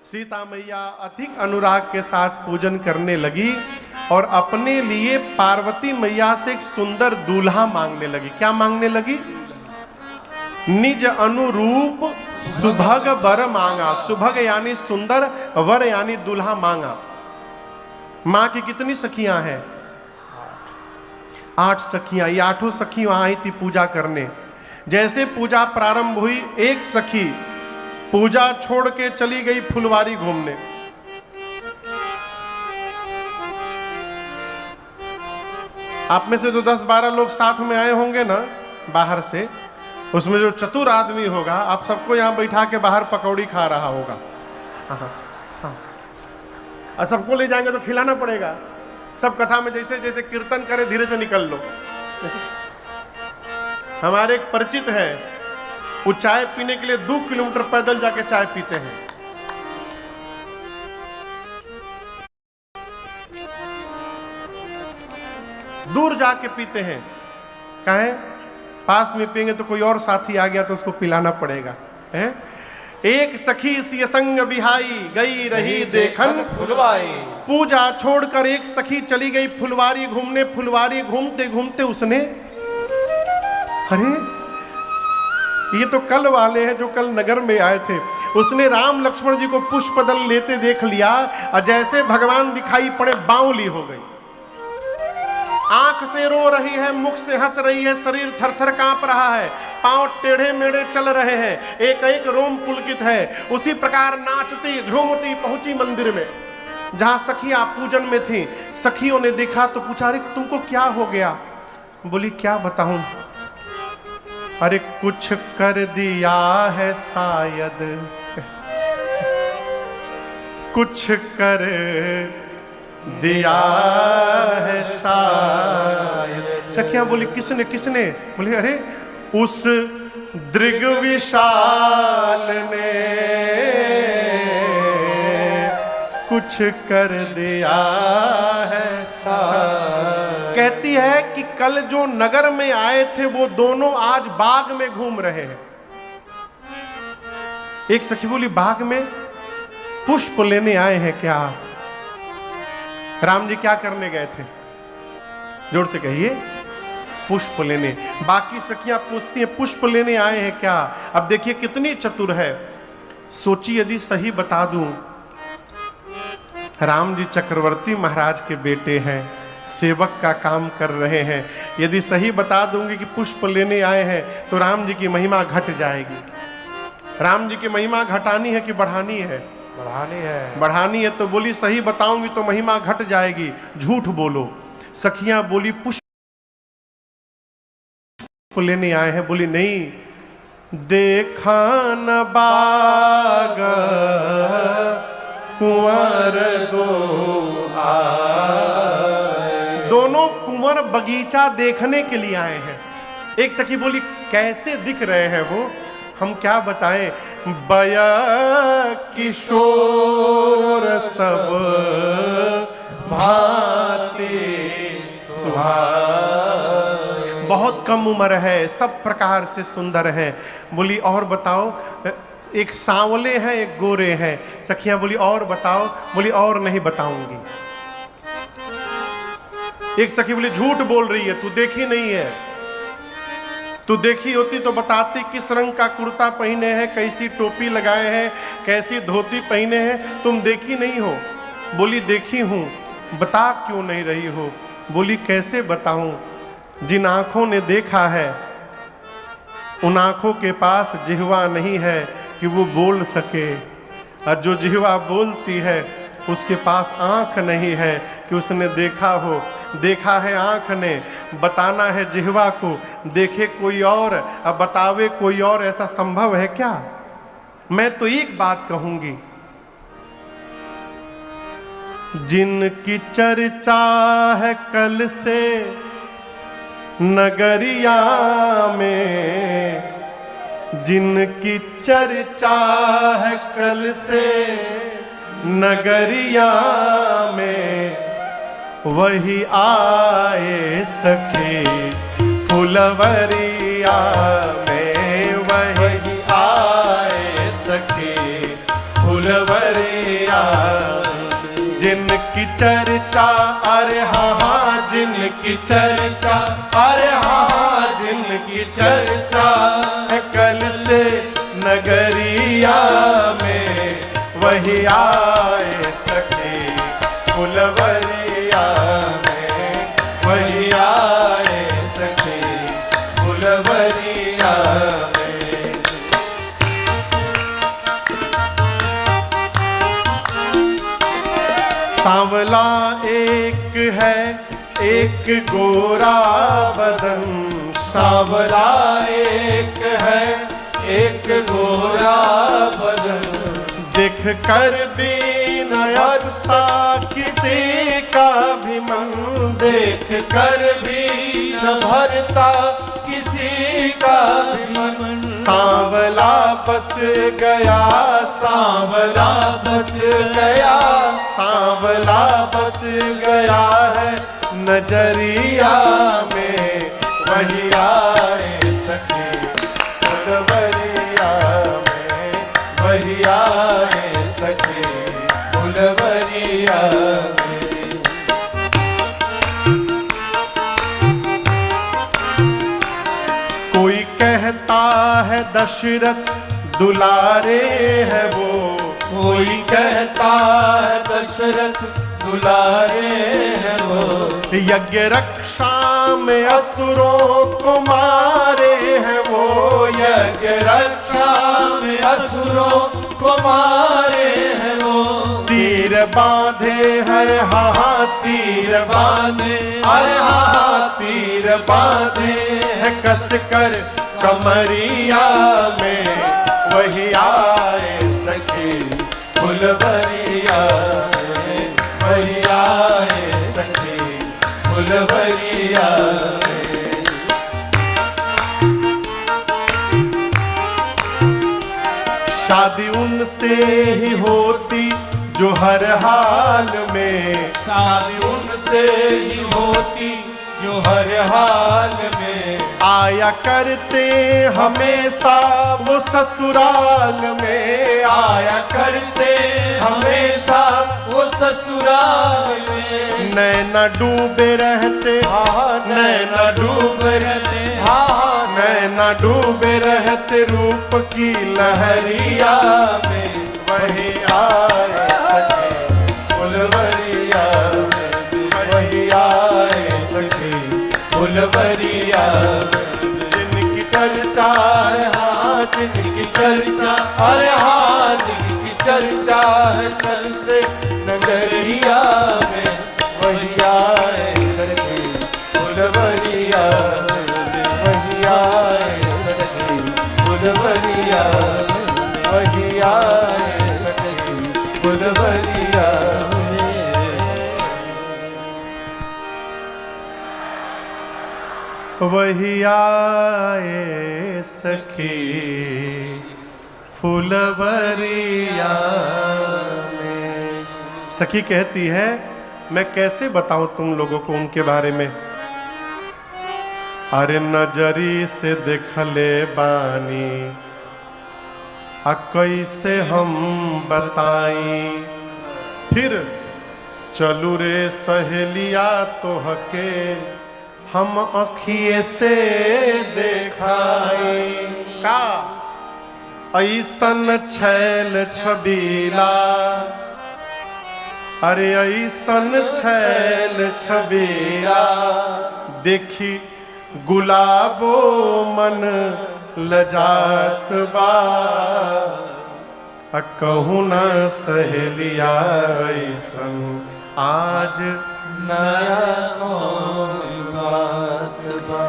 सीता मैया अधिक अनुराग के साथ पूजन करने लगी और अपने लिए पार्वती मैया से एक सुंदर दूल्हा मांगने लगी। क्या मांगने लगी? निज अनुरूप सुभग वर मांगा। सुभग यानी सुंदर, वर यानी दूल्हा मांगा। मां की कितनी सखियां हैं? 8 सखियां। ये 8 सखियां आई थी पूजा करने। जैसे पूजा प्रारंभ हुई, एक सखी पूजा छोड़ के चली गई फुलवारी घूमने। आप में से जो 10-12 लोग साथ में आए होंगे ना बाहर से, उसमें जो चतुर आदमी होगा, आप सबको यहां बैठा के बाहर पकौड़ी खा रहा होगा। और सबको ले जाएंगे तो खिलाना पड़ेगा। सब कथा में जैसे जैसे कीर्तन करे, धीरे से निकल लो। हमारे एक परिचित है, वो चाय पीने के लिए 2 किलोमीटर पैदल जाके चाय पीते हैं। दूर जाके पीते हैं। कहें पास में पिएंगे तो कोई और साथी आ गया तो उसको पिलाना पड़ेगा। है? एक सखी सिय संग बिहाई, गई रही देखन फुलवारी। पूजा छोड़कर एक सखी चली गई फुलवारी घूमने। फुलवारी घूमते घूमते उसने, अरे ये तो कल वाले हैं जो कल नगर में आए थे। उसने राम लक्ष्मण जी को पुष्पदल लेते देख लिया और जैसे भगवान दिखाई पड़े बावली हो गई। आंख से रो रही है, मुख से हंस रही है, शरीर थरथर कांप रहा है, पांव टेढ़े मेढ़े चल रहे हैं, एक एक रोम पुलकित है। उसी प्रकार नाचती झूमती पहुंची मंदिर में जहां सखियां पूजन में थी। सखियों ने देखा तो पूछा, अरे तुमको क्या हो गया? बोली क्या बताऊं, अरे कुछ कर दिया है शायद, कुछ कर दिया है शायद। सखियां बोली किसने किसने? बोले अरे उस दृग विशाल ने कुछ कर दिया है शायद। कहती है कि कल जो नगर में आए थे वो दोनों आज बाग में घूम रहे हैं। एक सखी बोली बाग में पुष्प लेने आए हैं क्या? राम जी क्या करने गए थे? जोर से कहिए, पुष्प लेने। बाकी सखियां पूछती हैं पुष्प लेने आए हैं क्या? अब देखिए कितनी चतुर है। सोची यदि सही बता दूं, राम जी चक्रवर्ती महाराज के बेटे हैं, सेवक का काम कर रहे हैं। यदि सही बता दूंगी कि पुष्प लेने आए हैं तो राम जी की महिमा घट जाएगी। राम जी की महिमा घटानी है कि बढ़ानी है? बढ़ानी है। बढ़ानी है। तो बोली सही बताऊंगी तो महिमा घट जाएगी, झूठ बोलो। सखियां बोली पुष्प लेने आए हैं। बोली नहीं, देखा न बाग कुंवर दो आए। दोनों कुंवर बगीचा देखने के लिए आए हैं। एक सखी बोली कैसे दिख रहे हैं वो? हम क्या बताएं, बया किशोर सब भांति सुहाए। बहुत कम उम्र है, सब प्रकार से सुंदर है। बोली और बताओ, एक सांवले हैं एक गोरे हैं। सखियां बोली और बताओ। बोली और नहीं बताऊंगी। एक सखी बोली झूठ बोल रही है, तू देखी नहीं है। तू देखी होती तो बताती किस रंग का कुर्ता पहने हैं, कैसी टोपी लगाए हैं, कैसी धोती पहने हैं। तुम देखी नहीं हो। बोली देखी हूं। बता क्यों नहीं रही हो? बोली कैसे बताऊं, जिन आंखों ने देखा है उन आंखों के पास जिह्वा नहीं है कि वो बोल सके, और जो जिह्वा बोलती है उसके पास आंख नहीं है कि उसने देखा हो। देखा है आंख ने, बताना है जिह्वा को। देखे कोई और अब बतावे कोई और, ऐसा संभव है क्या? मैं तो एक बात कहूंगी, जिनकी चर्चा है कल से नगरिया में, जिनकी चर्चा है कल से नगरिया में, वही आए सखे फुलवरिया में, वही आए सखे फुलवरिया फुलवरिया, जिनकी चर्चा अरे हाँ हाँ, जिनकी चर्चा अरे हाँ हाँ, जिनकी चर्चा है कल से नगरिया में, वही आए सखी फुलवरिया में, वही आए सखी फुलवरिया में। सांवला एक है एक गोरा बदन, सांवला एक है एक गोरा बदन, देख कर भी नयता किसी का भी मन, देख कर भी न भरता किसी का भी मन। सांवला बस गया, सांवला बस गया, सांवला बस गया है नजरिया में, वही आए सखी फुलवरिया में, वही आए सखी फुलवरिया में। कोई कहता है दशरथ दुलारे है वो, कोई कहता है दशरथ दुलारे है वो, यज्ञ रक्षा में असुरों को मारे हैं वो, यज्ञ रक्षा में असुरों को मारे हैं वो। तीर बांधे है हाँ हाँ, तीर बांधे अरे हाँ हाँ, तीर बांधे है कस कर कमरिया में, वही आए सखी फुलवरिया में, वही आए सखी फुलवरिया में। शादी उनसे ही होती जो हर हाल में, शादी उनसे ही होती जो हर हाल में, आया करते हमेशा वो ससुराल में, आया करते हमेशा वो ससुराल में। नैना डूबे रहते हाँ, नैना डूबे रहते हाँ, नैना डूबे रहते रूप की लहरिया में, वही आए सखी फुलवरिया में, वही आए सखी फुलवरिया में। जिनकी चर्चा है हाँ, जिनकी चर्चा अरे हाँ, जिनकी चर्चा है कल से नगरिया में, वही आए सखी फुलवरिया में, वही आए सखी फुलवरिया में, वही आए सखी फुलवरिया में। वही आए सखी फुलवरिया में। सखी कहती है मैं कैसे बताऊं तुम लोगों को उनके बारे में, अरे नजरी से देखले बानी आ कैसे हम बताई, फिर चलू रे सहेलिया तोहके हम अखिए से देखाई। का ऐसन छैल छबीला, अरे ऐसन छैल छबीला, देखी गुलाबो मन लजात बा, कहूँ न सहेलिया ऐसन आज नया बात बा।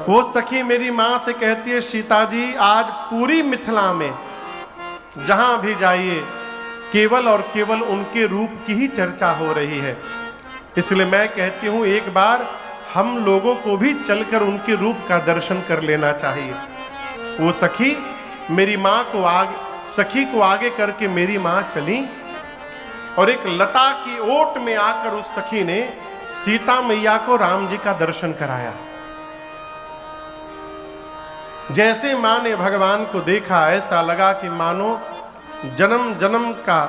वो सखी मेरी माँ से कहती है सीता जी आज पूरी मिथिला में जहां भी जाइए केवल और केवल उनके रूप की ही चर्चा हो रही है, इसलिए मैं कहती हूँ एक बार हम लोगों को भी चलकर उनके रूप का दर्शन कर लेना चाहिए। वो सखी मेरी माँ को सखी को आगे करके मेरी माँ चली और एक लता की ओट में आकर उस सखी ने सीता मैया को राम जी का दर्शन कराया। जैसे माँ ने भगवान को देखा ऐसा लगा कि मानो जन्म जन्म का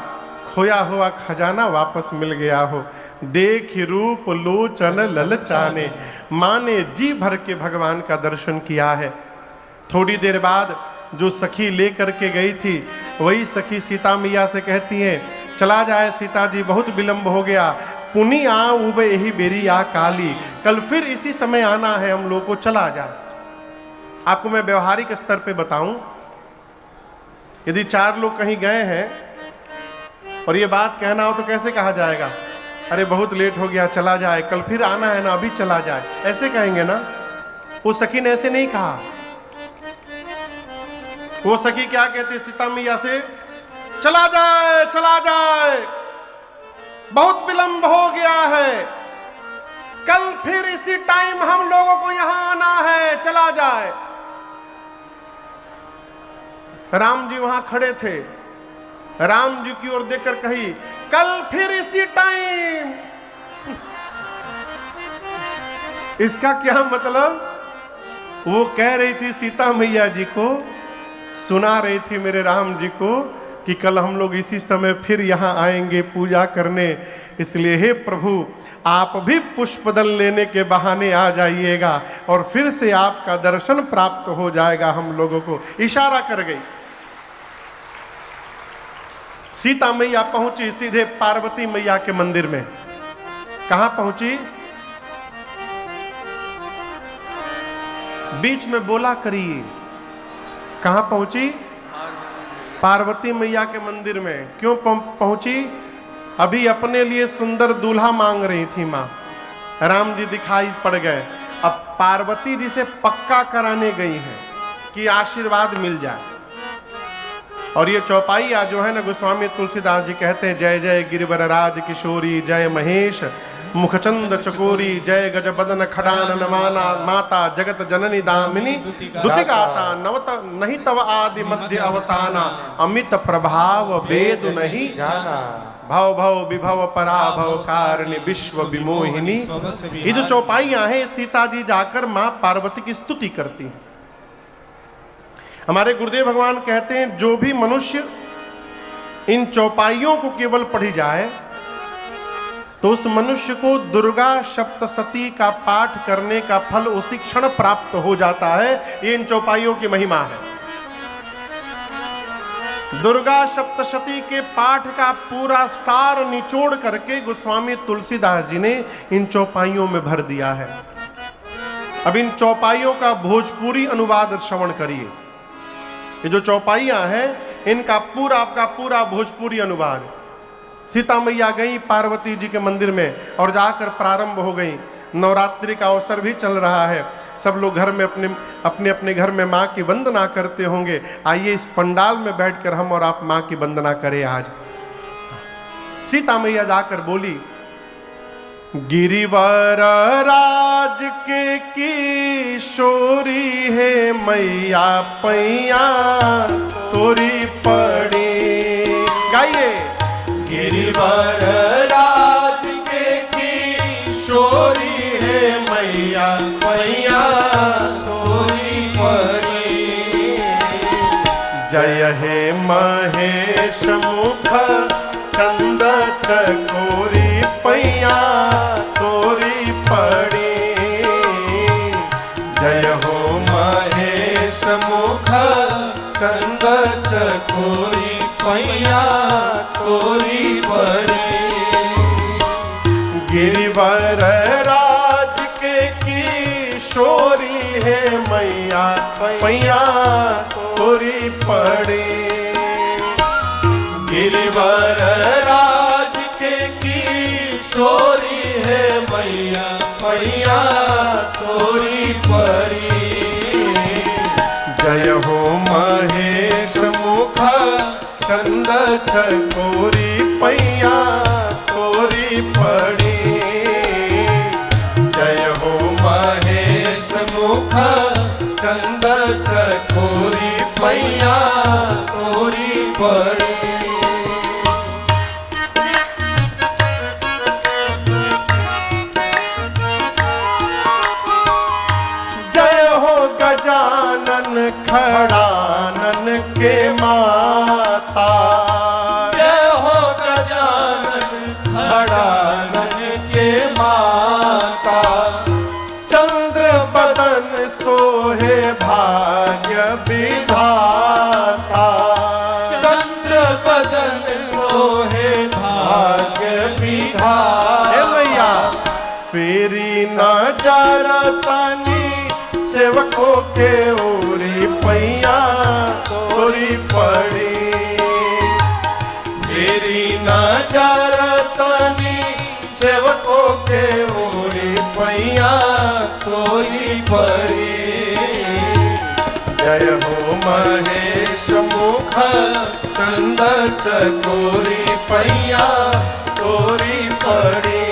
खोया हुआ खजाना वापस मिल गया हो। देख रूप लोचन ललचाने, माँ ने जी भर के भगवान का दर्शन किया है। थोड़ी देर बाद जो सखी लेकर के गई थी वही सखी सीता मैया से कहती हैं, चला जाए सीता जी, बहुत विलंब हो गया, पुनी आ उब यही बेरी आ काली, कल फिर इसी समय आना है हम लोग को, चला जाए। आपको मैं व्यवहारिक स्तर पे बताऊं, यदि 4 लोग कहीं गए हैं और ये बात कहना हो तो कैसे कहा जाएगा? अरे बहुत लेट हो गया, चला जाए, कल फिर आना है ना, अभी चला जाए, ऐसे कहेंगे ना। वो सखी ने ऐसे नहीं कहा। वो सखी क्या कहती सीता मैया से, चला जाए, चला जाए, बहुत विलंब हो गया है, कल फिर इसी टाइम हम लोगों को यहां आना है, चला जाए। राम जी वहां खड़े थे, राम जी की ओर देखकर कही, कल फिर इसी टाइम। इसका क्या मतलब? वो कह रही थी सीता मैया जी को, सुना रही थी मेरे राम जी को कि कल हम लोग इसी समय फिर यहाँ आएंगे पूजा करने, इसलिए हे प्रभु आप भी पुष्पदल लेने के बहाने आ जाइएगा और फिर से आपका दर्शन प्राप्त हो जाएगा हम लोगों को। इशारा कर गई। सीता मैया पहुंची सीधे पार्वती मैया के मंदिर में। कहां पहुंची? बीच में बोला करिए, कहां पहुंची? पार्वती मैया के मंदिर में। क्यों पहुंची? अभी अपने लिए सुंदर दूल्हा मांग रही थी मां। राम जी दिखाई पड़ गए। अब पार्वती जी से पक्का कराने गई हैं कि आशीर्वाद मिल जाए। और ये चौपाइया जो है ना, गोस्वामी तुलसीदास जी कहते हैं, जय जय गिरिवर राज किशोरी, जय महेश मुखचंद चकोरी, जय गज बदन खडानन माना, माता जगत जननी दामिनी दुतिगाता, नवत नहीं तव आदि मध्य अवसाना, अमित प्रभाव वेद नहीं जाना, भव भव विभव पराभव कारिणी विश्व विमोहिनी। ये जो चौपाइयां हैं, सीता जी जाकर मां पार्वती की स्तुति करती हैं। हमारे गुरुदेव भगवान कहते हैं, जो भी मनुष्य इन चौपाइयों को केवल पढ़ी जाए तो उस मनुष्य को दुर्गा सप्तशती का पाठ करने का फल उसी क्षण प्राप्त हो जाता है। ये इन चौपाइयों की महिमा है। दुर्गा सप्तशती के पाठ का पूरा सार निचोड़ करके गोस्वामी तुलसीदास जी ने इन चौपाइयों में भर दिया है। अब इन चौपाइयों का भोजपुरी अनुवाद श्रवण करिए। ये जो चौपाइयां हैं, इनका पूरा भोजपुरी अनुवाद। सीता मैया गई पार्वती जी के मंदिर में और जाकर प्रारंभ हो गई। नवरात्रि का अवसर भी चल रहा है, सब लोग घर में अपने घर में माँ की वंदना करते होंगे। आइए इस पंडाल में बैठकर हम और आप माँ की वंदना करें आज। सीता मैया जाकर बोली, गिरिवर राज के किशोरी है मैया, पैया तोरी पड़ी। गाइए, गिरिवर राज के किशोरी है मैया, पैया तोरी पड़ी। जय हे महेश मुख चंद चकोरी, पैया तोरी पड़ी। जय हो महेश मुख चंद चकोरी, पैया तोरी पड़ी। गिरिवर राज के किशोरी है मैया, पैया तोरी पड़ी। गिरिवर राज के किशोरी है मैया, पैया तोरी पड़ी। जय हो महेश मुख चंद चकोरी, पैया तोरी पड़ी। जय हो महेश मुख चंद चकोरी, पैया तोरी पड़ी। जय हो गजानन खड़ानन के माता, जय हो जारतानी सेवकों के ओरी पैया तोरी पड़ी। तेरी ना जारतानी सेवकों के ओरी पैया तोरी पड़ी। जय हो महेश मुख चंद चकोरी पैया तोरी पड़ी।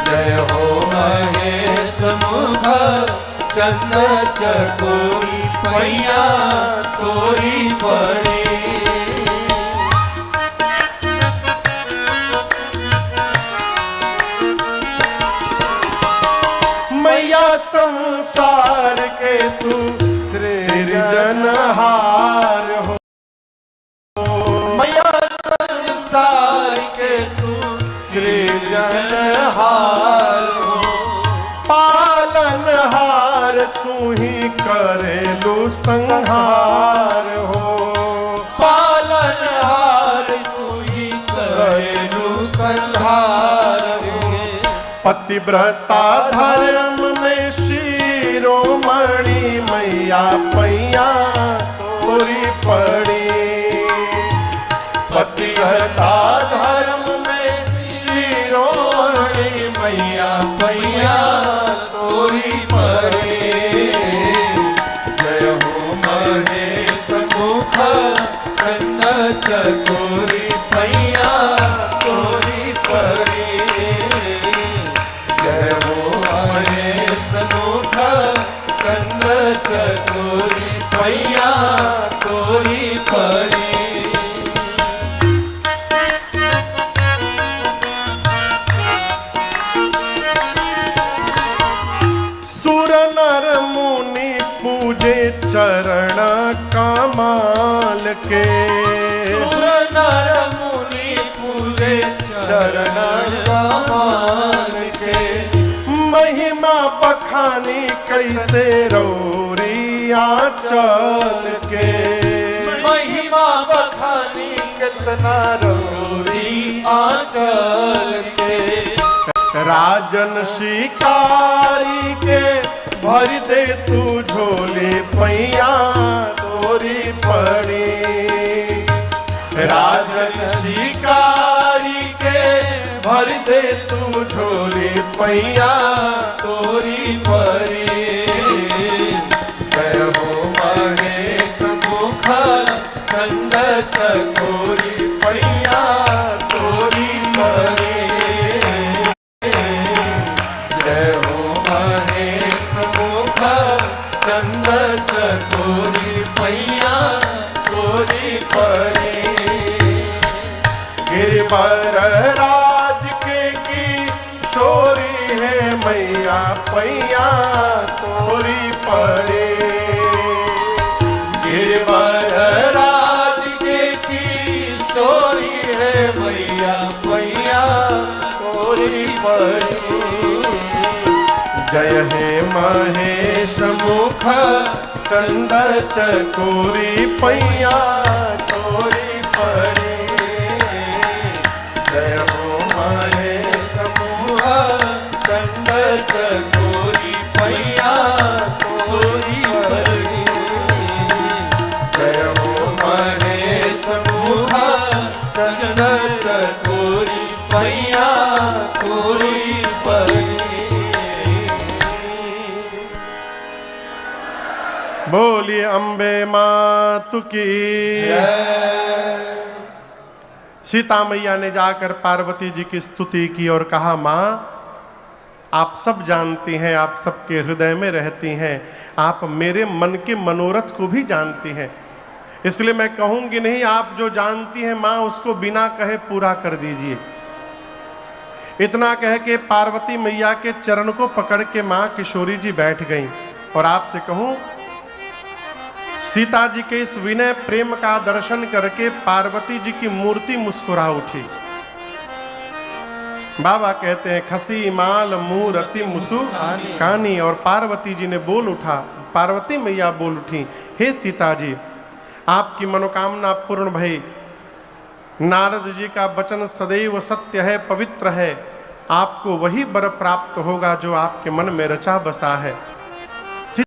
जय हो महेश मुख चंद चकोरी पैया तोरी पड़ी। मैया संसार के तू सृजनहार हो। मैया संसार के तू सृजनहार हो। पालनहार तू ही करेलू संहार हो। पालनहार तू ही करेलू संहार हो। पतिव्रता धर्म में शिरोमणि मैया पैया तोरी पड़ी। पतिव्रता धर्म में शिरोमणि मैया पैया तोरी पड़ी। जय हो महेश मुख चंद चकोरी पैया तोरी पड़ी। जय हो महेश मुख चंद चकोरी पैया तोरी पड़ी। सुर नर मुनि पूजे चरण कमाल के। सुर नर मुनि पूजे चरण कमाल के। महिमा बखानी कैसे रौरिया चल के। महिमा बखानी कितना रौरी आंचल के। राजन शिकारी के भर दे तू झोली पैया तोरी पड़ी। राजन शिकारी के भर दे तू झोली पैया तोरी पड़ी। जय हो महेश मुख चंद चकोरी पैया तोरी पड़ी। जय हो महेश मुख चंद चकोरी पैया तोरी पड़ी। गिरिवर राज के की शोरी है मैया पैया तोरी पड़ी। गिरिवर राज के की शोरी है मैया पैया तोरी पड़ी। जय हे महेश मुख चंद चकोरी पैया तोरी पड़ी। जय हो महेश मुख चंद चकोरी पैया तोरी पड़ी। जय हो महेश मुख चंद चकोरी पैया तोरी पड़ी। बोलिए अम्बे मातु की जय। सीता मैया ने जाकर पार्वती जी की स्तुति की और कहा, माँ आप सब जानती हैं, आप सबके हृदय में रहती हैं, आप मेरे मन के मनोरथ को भी जानती हैं, इसलिए मैं कहूंगी नहीं, आप जो जानती हैं माँ उसको बिना कहे पूरा कर दीजिए। इतना कह के पार्वती मैया के चरण को पकड़ के माँ किशोरी जी बैठ गईं। और आपसे कहूं, सीता जी के इस विनय प्रेम का दर्शन करके पार्वती जी की मूर्ति मुस्कुरा उठी। बाबा कहते हैं, खसी माल मूरति मुसु कानी। और पार्वती जी ने बोल उठा, पार्वती मैया बोल उठी, हे सीता जी आपकी मनोकामना पूर्ण भई। नारद जी का वचन सदैव सत्य है, पवित्र है। आपको वही वर प्राप्त होगा जो आपके मन में रचा बसा है।